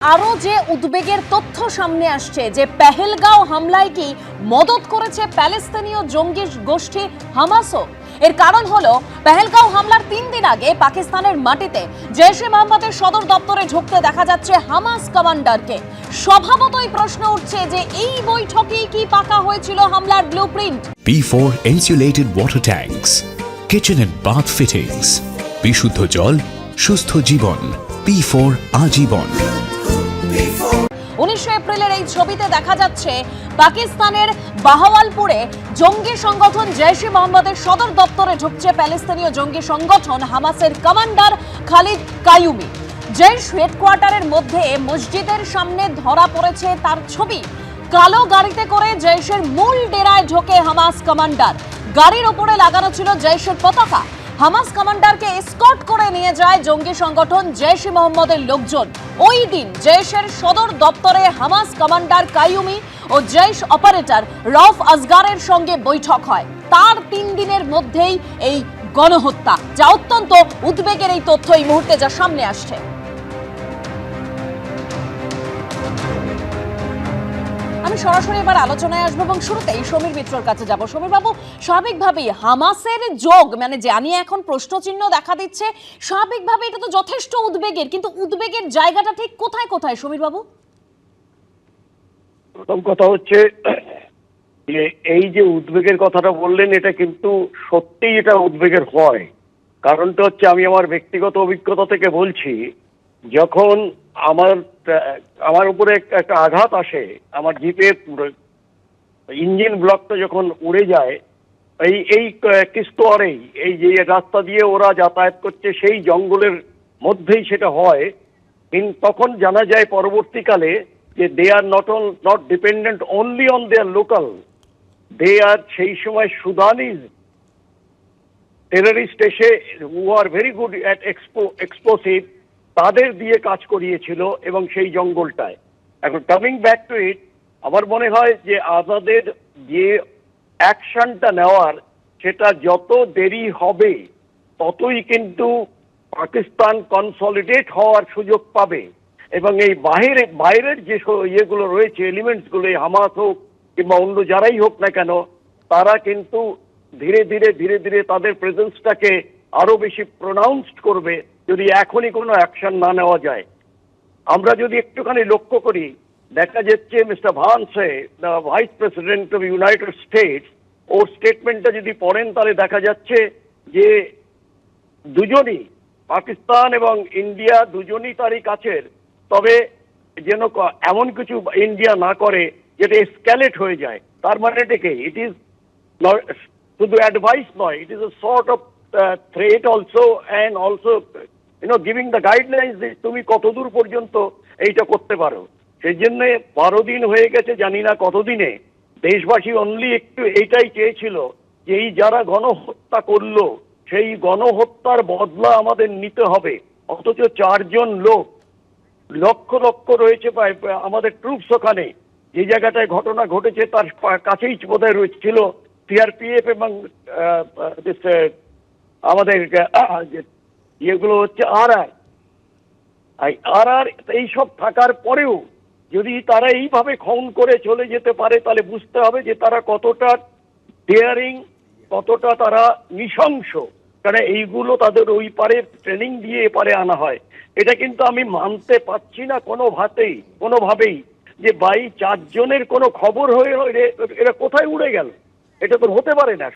আরো যে উদ্বেগের তথ্য সামনে আসছে যে পেহেলগাঁও হামলায় কি মদত করেছে প্যালেস্তিনীয় জঙ্গি গোষ্ঠী হামাসও। এর কারণ হলো পেহেলগাঁও হামলার 3 দিন আগে পাকিস্তানের মাটিতে জৈশ-এ মোহাম্মদের সদর দপ্তরে ঢুকতে দেখা যাচ্ছে হামাস কমান্ডারকে। স্বভাবতই প্রশ্ন উঠছে যে এই বৈঠকেই কি পাকা হয়েছিল হামলার blueprint. P4 insulated water tanks, kitchen and bath fittings, বিশুদ্ধ জল, সুস্থ জীবন, P4 আজীবন। 19 এপ্রিলের এই ছবিতে দেখা যাচ্ছে পাকিস্তানের বাহাওয়ালপুরে জঙ্গি সংগঠন জৈশ-এ মোহাম্মদের সদর দপ্তরে ঢুকছে প্যালেস্তিনীয় জঙ্গি সংগঠন হামাসের কমান্ডার খালিদ কাইয়ুমি। জৈশ হেডকোয়ার্টারের মধ্যে মসজিদের সামনে ধরা পড়েছে তার ছবি। কালো গাড়িতে করে জৈশের মূল ডেরায় ঢোকে হামাস কমান্ডার। গাড়ির ওপরে লাগানো ছিল জৈশের পতাকা। হামাস কমান্ডারকে এসকর্ট করে নিয়ে যায় জঙ্গি সংগঠন জৈশ-এ মোহাম্মদের লোকজন। ওই দিন জৈশের সদর দপ্তরে হামাস কমান্ডার কাইয়ুমি ও জৈশ অপারেটর রউফ আসগারের সঙ্গে বৈঠক হয়। তার 3 দিনের মধ্যেই এই গণহত্যা, যা অত্যন্ত উদ্বেগের এই তথ্য এই মুহূর্তে যা সামনে আসছে। আমি সরাসরি এবার আলোচনায় আসবো এবং শুরুতেই সমীর মিত্রর কাছে যাব। সমীর বাবু, স্বাভাবিকভাবেই হামাসের যোগ জানিয়ে এখন প্রশ্নচিহ্ন দেখা দিচ্ছে। স্বাভাবিকভাবে এটা তো যথেষ্ট উদ্বেগের, কিন্তু উদ্বেগের জায়গাটা ঠিক কোথায় কোথায় সমীর বাবু? প্রথম কথা হচ্ছে যে এই যে উদ্বেগের কথাটা বললেন, এটা কিন্তু সত্যিই এটা উদ্বেগের হয়। কারণটা হচ্ছে, আমি আমার ব্যক্তিগত অভিজ্ঞতা থেকে বলছি, যখন আমার উপরে একটা আঘাত আসে, আমার জিপের ইঞ্জিন ব্লকটা যখন উড়ে যায়, এই কিস্তোয়ারেই এই যে রাস্তা দিয়ে ওরা যাতায়াত করছে সেই জঙ্গলের মধ্যেই সেটা হয়। তখন জানা যায় পরবর্তীকালে যে they are not dependent only on their local, they are সেই সময় সুদানিজ টেররিস্ট এসে who are very good at explosive, তাদের দিয়ে কাজ করিয়েছিল এবং সেই জঙ্গলটায়। এখন কামিং ব্যাক টু ইট, আমার মনে হয় যে আমাদের যে অ্যাকশনটা নেওয়ার, সেটা যত দেরি হবে ততই কিন্তু পাকিস্তান কনসলিডেট হওয়ার সুযোগ পাবে এবং এই বাইরের যে ইয়েগুলো রয়েছে, এলিমেন্টসগুলো, হামাস হোক কিংবা অন্য যারাই হোক না কেন, তারা কিন্তু ধীরে ধীরে তাদের প্রেজেন্সটাকে আরো বেশি প্রোনাউন্সড করবে যদি এখনই কোনো অ্যাকশন না নেওয়া যায়। আমরা যদি একটুখানি লক্ষ্য করি, দেখা যাচ্ছে mister Vance, the vice president of United States, ওর স্টেটমেন্টটা যদি পড়েন তাহলে দেখা যাচ্ছে যে দুজনই, পাকিস্তান এবং ইন্ডিয়া দুজনই তারই কাছের, তবে যেন এমন কিছু ইন্ডিয়া না করে যেটা এসক্যালেট হয়ে যায়। তার মানে এটাকে ইট ইজ শুধু অ্যাডভাইস নয়, it is a sort of threat also, and also giving the guidelines যে তুমি কতদূর পর্যন্ত এইটা করতে পারো। সেই জন্য 12 দিন হয়ে গেছে, জানি না কতদিনে দেশবাসী অনলি একটু এইটাই চেয়েছিল যে এই যারা গণহত্যা করলো সেই গণহত্যার বদলা আমাদের নিতে হবে। অথচ 4 জন লোক, লক্ষ রয়েছে আমাদের ট্রুপস ওখানে, যে জায়গাটায় ঘটনা ঘটেছে তার কাছেই বোধহয় ছিল সিআরপিএফ এবং আমাদের ইয়েগুলো হচ্ছে আর এইসব থাকার পরেও যদি তারা এইভাবে খুন করে চলে যেতে পারে, তাহলে বুঝতে হবে যে তারা কতটা ডেয়ারিং, কতটা তারা নৃশংস। কারণ এইগুলো তাদের ওই পারে ট্রেনিং দিয়ে এপারে আনা হয়। এটা কিন্তু আমি মানতে পারছি না কোনোভাবেই যে 4 জনের কোনো খবর হয়ে এরা কোথায় উড়ে গেল। এটা তো হতে পারে না।